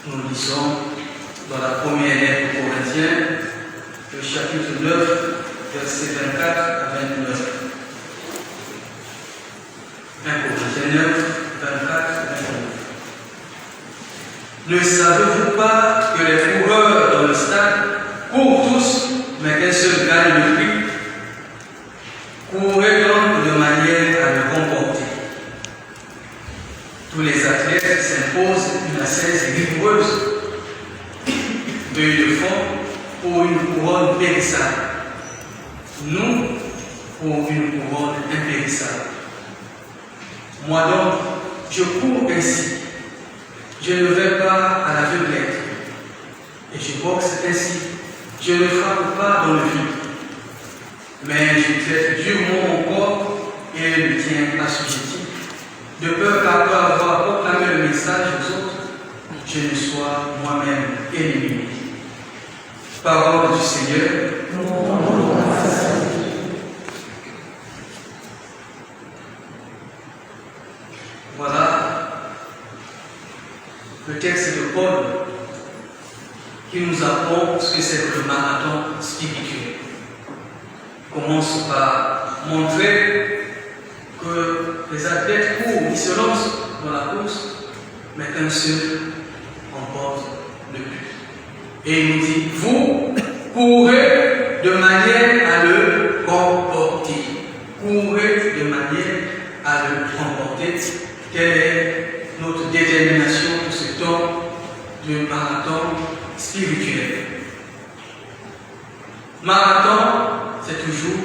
Nous lisons dans la première lettre aux Corinthiens, le chapitre 9, versets 24 à 29. 1 Corinthiens 9, 24 à 29. Ne savez-vous pas que les coureurs dans le stade courent tous, mais qu'un seul gagne le prix? Courez donc de manière à le remporter. Tous les athlètes s'imposent une ascèse rigoureuse, mais ils le font pour une couronne périssable. Nous, pour une couronne impérissable. Moi donc, je cours ainsi. Je ne vais pas à l'aveuglette. Et je boxe ainsi. Je ne frappe pas dans le vide. Mais je traite durement mon corps et le tiens assujetti, de peur qu'après avoir proclamé le message aux autres, je ne sois moi-même éliminé. Parole du Seigneur. Voilà le texte de Paul qui nous apprend ce que c'est que le marathon spirituel. Commence par montrer que les athlètes courent, ils se lancent dans la course, mais qu'un seul remporte le but. Et il nous dit, vous courez de manière à le remporter. Courez de manière à le remporter. Quelle est notre détermination pour ce temps de marathon spirituel? Marathon, c'est toujours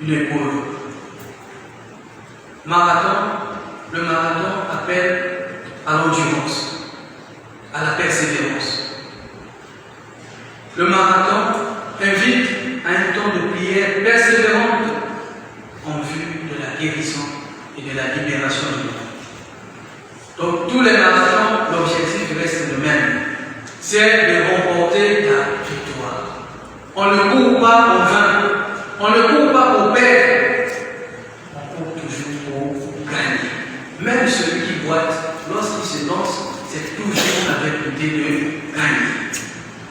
une épreuve. Le marathon appelle à l'endurance, à la persévérance. Le marathon invite à un temps de prière persévérante en vue de la guérison et de la libération du monde. Donc tous les marathons, l'objectif reste le même, c'est de remporter la victoire. On ne court pas en vain, on ne court pas pour perdre, on court toujours pour gagner. Même celui qui boite, lorsqu'il se lance, c'est toujours avec l'idée de gagner,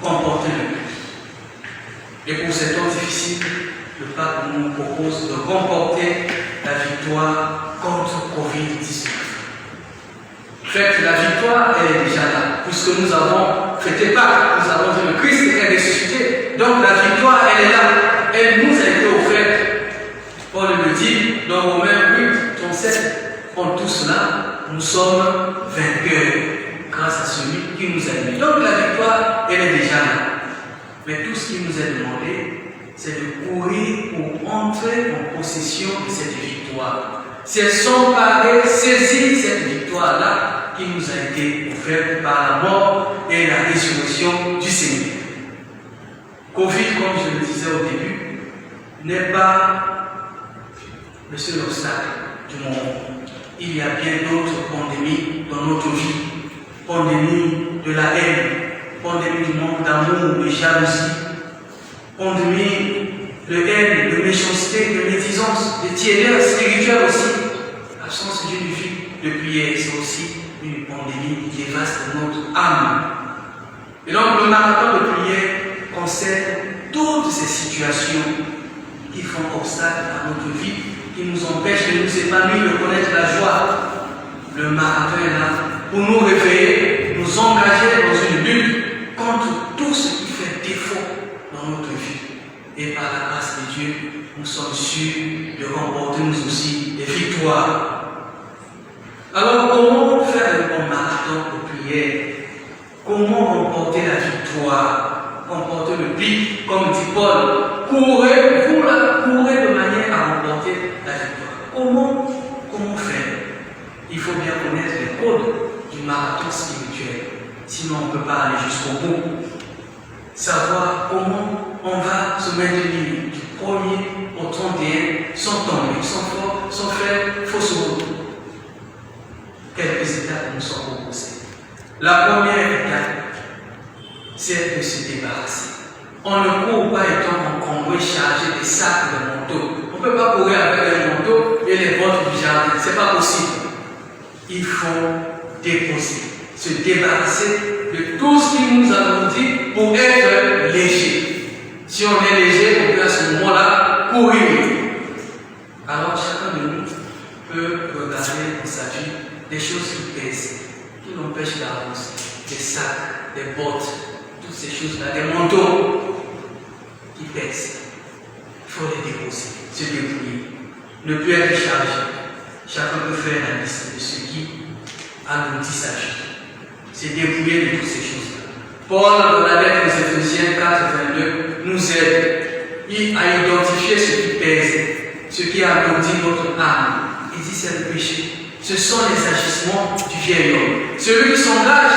remporter le but. Et pour ces temps difficiles, le pape nous propose de remporter la victoire contre Covid-19. En fait, la victoire, elle est déjà là, puisque nous avons fêté Pâques, nous avons vu le Christ est ressuscité. Donc la victoire, elle est là, elle nous a été offerte. Paul le dit dans Romains 8, 37, en tout cela, nous sommes vainqueurs grâce à celui qui nous a aimés. Donc la victoire, elle est déjà là. Mais tout ce qui nous est demandé, c'est de courir pour entrer en possession de cette victoire. C'est s'emparer, saisir cette victoire-là qui nous a été offerte par la mort et la résurrection du Seigneur. Covid, comme je le disais au début, n'est pas le seul obstacle du monde. Il y a bien d'autres pandémies dans notre vie. Pandémie de la haine, pandémie du manque d'amour, de jalousie, pandémie de haine, de méchanceté, de médisance, de tiédeur spirituelle aussi. L'absence d'une vie de prière, c'est aussi une pandémie qui dévaste notre âme. Et donc le marathon de prière concerne toutes ces situations qui font obstacle à notre vie, qui nous empêchent de nous épanouir, de connaître la joie. Le marathon est là pour nous réveiller, nous engager dans une lutte contre tout ce qui fait défaut dans notre vie. Et par la grâce de Dieu, nous sommes sûrs de remporter nous aussi des victoires. Alors comment faire un bon marathon de prière? Comment remporter la victoire? Remporter le but, comme dit Paul, courez de manière à remporter la victoire. Comment faire? Il faut bien connaître les codes du marathon spirituel. Sinon, on ne peut pas aller jusqu'au bout. Savoir comment on va se maintenir du 1er au 31 sans tomber, sans faire fausse route. Quelques étapes nous sont proposées. La première étape, c'est de se débarrasser. On ne court pas étant encombré, chargé des sacs de manteaux. On ne peut pas courir avec un manteau et les bottes du jardin. Ce n'est pas possible. Il faut déposer se débarrasser de tout ce qui nous alourdit pour être léger. Si on est léger, on peut à ce moment-là courir. Alors chacun de nous peut regarder dans sa vie des choses qui pèsent, qui l'empêchent d'avancer. Des sacs, des bottes, toutes ces choses-là, des manteaux qui pèsent. Il faut les déposer, se débrouiller, ne plus être chargé. Chacun peut faire la liste de ce qui alourdit sa vie. Se débrouiller de toutes ces choses-là. Paul, dans la lettre aux Éphésiens 4, 22, nous aide à identifier ce qui pèse, ce qui alourdit notre âme. Il dit c'est le péché. Ce sont les agissements du vieil homme. Celui qui s'engage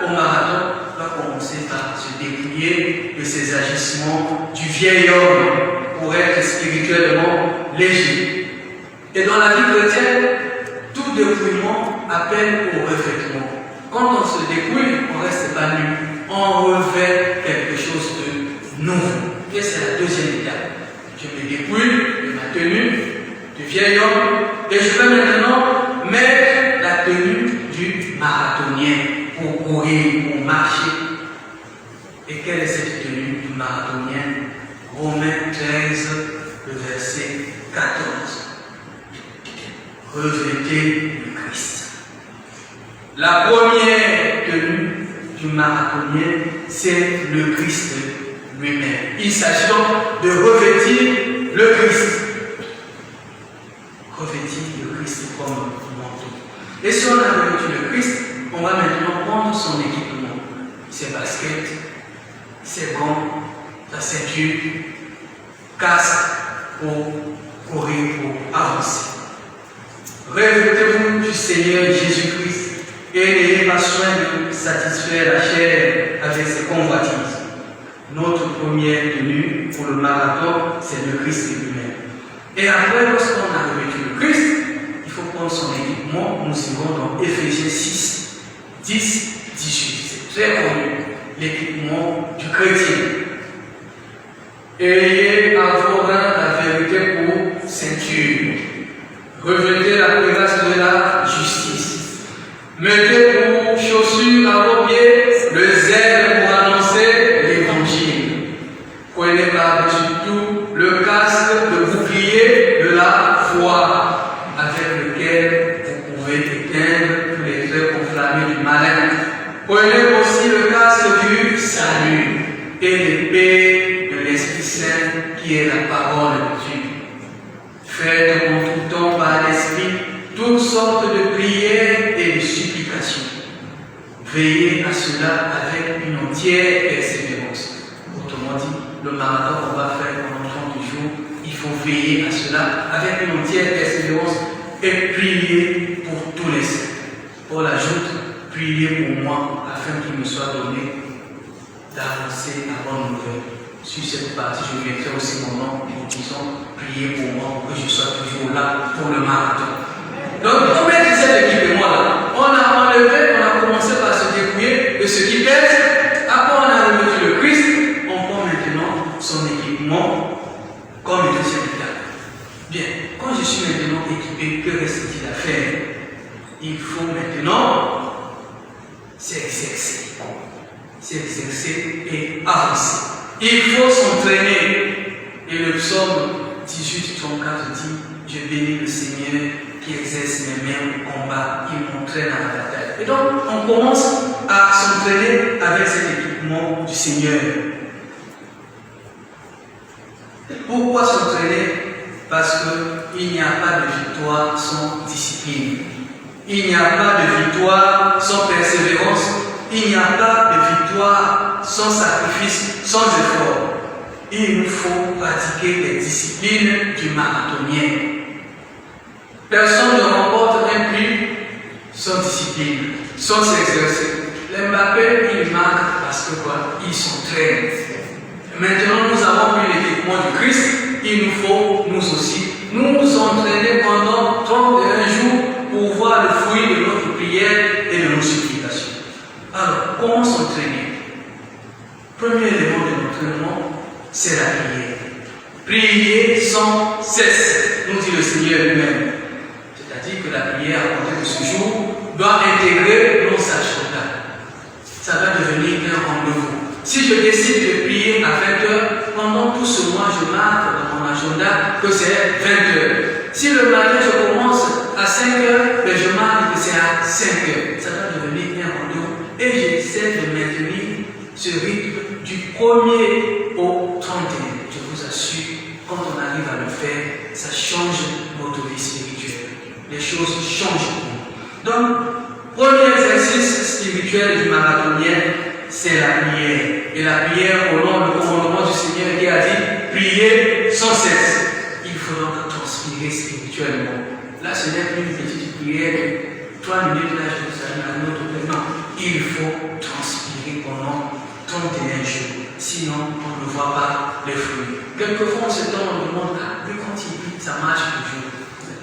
au marathon va commencer par se dépouiller de ces agissements du vieil homme pour être spirituellement léger. Et dans la vie chrétienne, tout dépouillement appelle au revêtement. Quand on se dépouille, on ne reste pas nu. On revêt quelque chose de nouveau. Et c'est la deuxième étape. Je me dépouille de ma tenue de vieil homme et je vais maintenant mettre la tenue du marathonien pour courir, pour marcher. Et quelle est cette tenue du marathonien? Romains 13, le verset 14. Revêtez le Christ. La première tenue du marathonien, c'est le Christ lui-même. Il s'agit donc de revêtir le Christ. Revêtir le Christ comme manteau. Et si on a revêtu le Christ, on va maintenant prendre son équipement. Ses baskets, ses gants, sa ceinture, casque pour courir, pour avancer. Revêtez-vous du Seigneur Jésus-Christ et n'ayez pas soin de satisfaire la chair avec ses convoitises. Notre première tenue pour le marathon, c'est le Christ lui-même. Et après, lorsqu'on a revêtu le Christ, il faut prendre son équipement. Nous irons dans Éphésiens 6, 10, 18. C'est très connu, l'équipement du chrétien. Ayez à vos reins la vérité pour ceinture. Revêtez la cuirasse de la justice. Mettez pour chaussures à vos pieds le zèle pour annoncer l'évangile. Prenez par-dessus tout le casque de bouclier de la foi, avec lequel vous pouvez éteindre tous les traits enflammés du malin. Prenez aussi le casque du salut et l'épée de l'Esprit Saint qui est la parole de Dieu. Faites en tout temps par l'Esprit toutes sortes de prières et de supplications. Veillez à cela avec une entière persévérance. Autrement dit, le marathon qu'on va faire pendant 30 jours, il faut veiller à cela avec une entière persévérance et prier pour tous les saints. Paul ajoute, priez pour moi afin qu'il me soit donné d'avancer la bonne nouvelle. Sur cette partie, je mettrai aussi mon nom en disant, priez pour moi pour que je sois toujours là pour le marathon. Donc, on met cet équipement-là. On a enlevé, on a commencé par se dépouiller de ce qui pèse. Après, on a remettu le Christ. On prend maintenant son équipement comme une deuxième étape. Bien, quand je suis maintenant équipé, que reste-t-il à faire? Il faut maintenant s'exercer. S'exercer et avancer. Il faut s'entraîner. Et le psaume 18, 34 dit, je bénis le Seigneur qui exerce mes mains au combat, qui m'entraîne à la bataille. Et donc, on commence à s'entraîner avec cet équipement du Seigneur. Pourquoi s'entraîner? Parce qu'il n'y a pas de victoire sans discipline. Il n'y a pas de victoire sans persévérance. Il n'y a pas de victoire sans sacrifice, sans effort. Il nous faut pratiquer les disciplines du marathonien. Personne ne remporte un prix sans discipline, sans s'exercer. Les Mbappé, ils marquent parce que quoi? Ils s'entraînent. Maintenant, nous avons pris l'équipement du Christ. Il nous faut, nous aussi, nous entraîner pendant 31 jours pour voir le fruit de notre prière et de nos supplications. Alors, comment s'entraîner? Premier élément de l'entraînement, c'est la prière. Prier sans cesse, nous dit le Seigneur lui-même. C'est-à-dire que la prière à compter de ce jour doit intégrer nos sages-repas. Si je décide de prier à 20 heures, pendant tout ce mois, je marque dans mon agenda que c'est 20 heures. Si le matin je commence à 5 heures, ben je marque que c'est à 5 heures. Ça va devenir un rendez-vous. Et j'essaie de maintenir ce rythme du 1er au 31. Je vous assure, quand on arrive à le faire, ça change notre vie spirituelle. Les choses changent. Donc, premier exercice spirituel du marathonien, c'est la prière. Et la prière au nom du commandement du Seigneur qui a dit prier sans cesse. Il faut donc transpirer spirituellement. Là, ce n'est plus une petite prière de 3 minutes, là, je vous salue à notre Père. Non, il faut transpirer pendant 31 jours. Sinon, on ne voit pas les fruits. Quelquefois, on se donne, on demande, lui, quand il prie, ça marche toujours.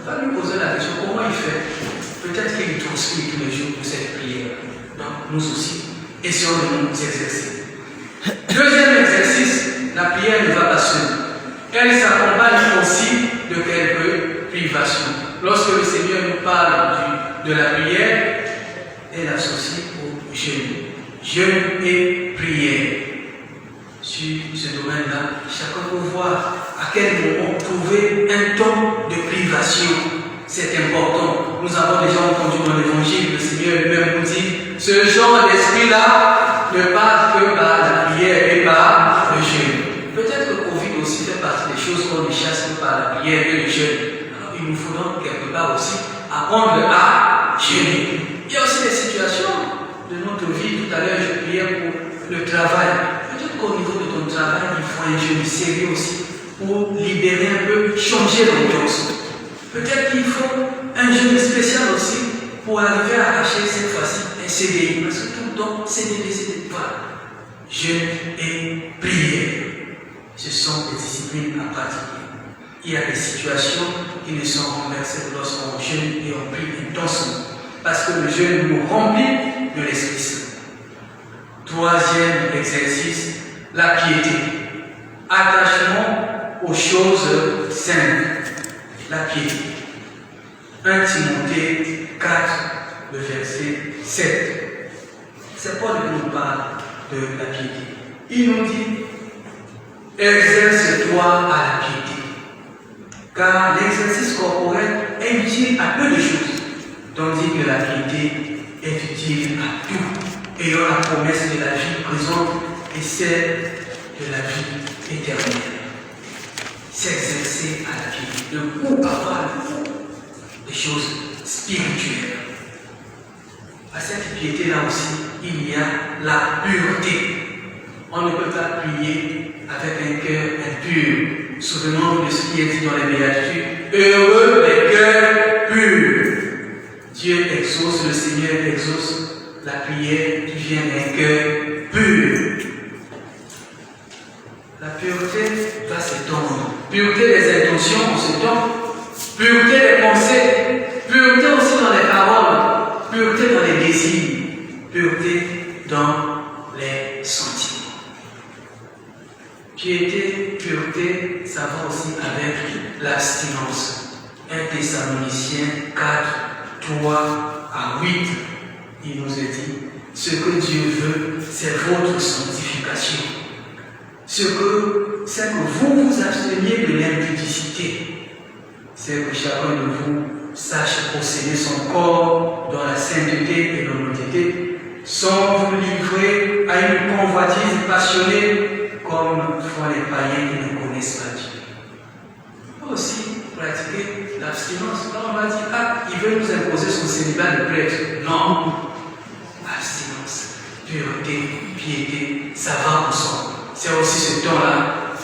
On va lui poser la question, comment il fait? Peut-être qu'il transpire tous les jours pour cette prière. Donc, nous aussi, essayons de nous exercer. Deuxième exercice, la prière ne va pas seule. Elle s'accompagne aussi de quelques privations. Lorsque le Seigneur nous parle de la prière, elle associe au jeûne. Jeûne et prière. Sur ce domaine-là, chacun peut voir à quel moment trouver un temps de privation. C'est important. Nous avons déjà entendu dans l'évangile, le Seigneur lui-même nous dit, ce genre d'esprit-là ne passe que par la prière et par le jeûne. Peut-être que le Covid aussi fait partie des choses qu'on ne chasse que par la prière et le jeûne. Alors il nous faut donc quelque part aussi apprendre à jeûner. Il y a aussi des situations de notre vie. Tout à l'heure, je priais pour le travail. Peut-être qu'au niveau de ton travail, il faut un jeûne sérieux aussi pour libérer un peu, changer l'ambiance. Peut-être qu'il faut un jeûne spécial aussi pour arriver à acheter cette fois-ci un CDI. Parce que tout le temps, CDD. Voilà. Jeûne et prière. Ce sont des disciplines à pratiquer. Il y a des situations qui ne sont renversées lorsqu'on jeûne et on prie intensément. Parce que le jeûne nous remplit de l'Esprit Saint. Troisième exercice, la piété. Attachement aux choses saintes. La piété. 1 Timothée 4, le verset 7. C'est Paul qui nous parle de la piété. Il nous dit, exerce-toi à la piété. Car l'exercice corporel est utile à peu de choses, tandis que la piété est utile à tout, ayant la promesse de la vie présente et celle de la vie éternelle. S'exercer à la piété, le coup avoir le coup des choses spirituelles. À cette piété-là aussi, il y a la pureté. On ne peut pas prier avec un cœur impur. Souvenons-nous de ce qui est dit dans les Béatitudes. Heureux les cœurs purs. Dieu exauce, le Seigneur exauce la prière qui vient d'un cœur pur. La pureté va s'étendre. Pureté des intentions, on s'étend. Pureté des pensées. Pureté aussi dans les paroles. Pureté dans les désirs. Pureté dans les sentiments. Piété, pureté, ça va aussi avec l'abstinence. 1 Thessaloniciens 4, 3 à 8, il nous est dit, ce que Dieu veut, c'est votre sanctification. C'est que vous vous absteniez de l'impudicité. C'est que chacun de vous sache posséder son corps dans la sainteté et l'honnêteté, sans vous livrer à une convoitise passionnée, comme font les païens qui ne connaissent pas Dieu. Il faut aussi pratiquer l'abstinence. Là, on va dire, il veut nous imposer son célibat de prêtre. Non. Abstinence, pureté, piété, ça va ensemble. C'est aussi ce temps-là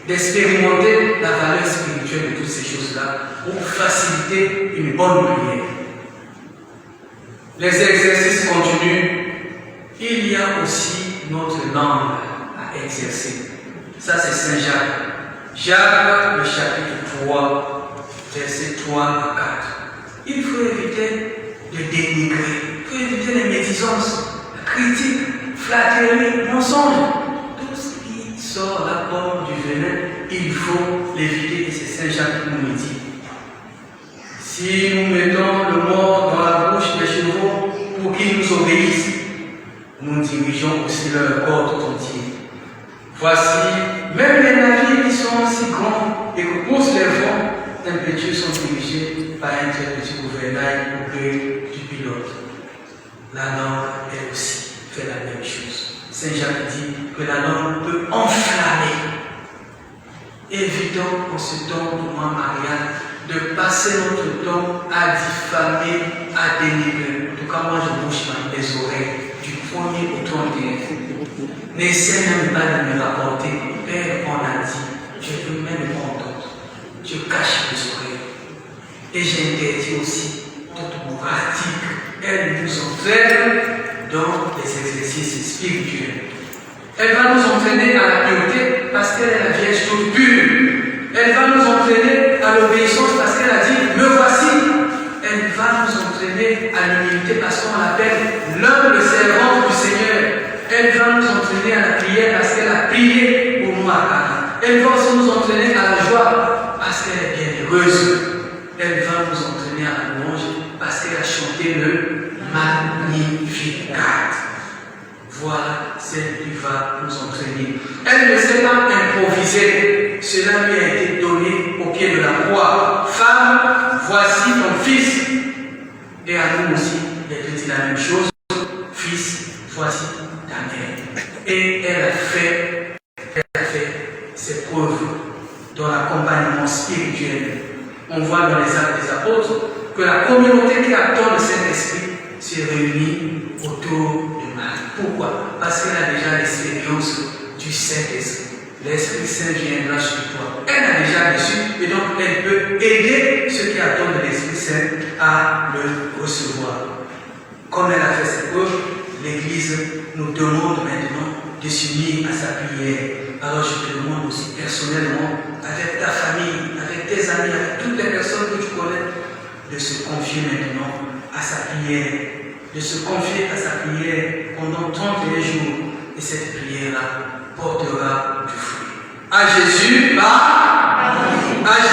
d'expérimenter la valeur spirituelle de toutes ces choses-là pour faciliter une bonne prière. Les exercices continuent. Il y a aussi notre langue à exercer. Ça, c'est Saint Jacques. Jacques, le chapitre 3, versets 3 à 4. Il faut éviter de dénigrer. Il faut éviter les médisances, la critique, flatterie, mensonge. Tout ce qui sort là comme du venin, il faut l'éviter. Et c'est Saint Jacques qui nous le dit. Si nous mettons le mort dans la bouche des chevaux pour qu'ils nous obéissent, nous dirigeons aussi leur corps tout entier. Voici, même les navires qui sont si grands et que poussent les vents impétueux sont dirigés par un très petit gouvernail au gré du pilote. La langue, elle aussi, fait la même chose. Saint Jacques dit que la langue peut enflammer. Évitons en ce temps pour moi, Marianne, de passer notre temps à diffamer, à dénigrer. En tout cas, moi, je bouge mes oreilles du premier au 31. N'essaie même pas de me rapporter. Père, on a dit, je veux même pas entendre. Je cache mes oreilles. Et j'interdis aussi toute pratique. Elle nous entraîne dans les exercices spirituels. Elle va nous entraîner à la pureté parce qu'elle est la Vierge toute pure. Elle va nous entraîner à l'obéissance parce qu'elle a dit, me voici. Elle va nous entraîner à l'humilité parce qu'on l'appelle l'humble servante du Seigneur. Elle va nous entraîner à la prière parce qu'elle a prié pour nous à Cana. Elle va aussi nous entraîner à la joie parce qu'elle est bienheureuse. Elle va nous entraîner à la louange parce qu'elle a chanté le Magnificat. Voilà celle qui va nous entraîner. Elle ne s'est pas improvisée. Cela lui a été donné au pied de la croix. Femme, voici ton fils. Et à nous aussi, il a dit la même chose. Fils, voici ta mère. Et elle a fait ses preuves dans l'accompagnement spirituel. On voit dans les Actes des Apôtres que la communauté qui attend le Saint-Esprit s'est réunie autour de Marie. Pourquoi? Parce qu'elle a déjà l'expérience du Saint-Esprit. L'Esprit Saint viendra sur toi. Elle a déjà reçu et donc elle peut aider ceux qui attendent l'Esprit Saint à le recevoir. Comme elle a fait ses preuves, l'Église nous demande maintenant de s'unir à sa prière. Alors je te demande aussi personnellement, avec ta famille, avec tes amis, avec toutes les personnes que tu connais, de se confier maintenant à sa prière, de se confier à sa prière pendant 31 jours. Et cette prière-là portera du fruit. À Jésus, à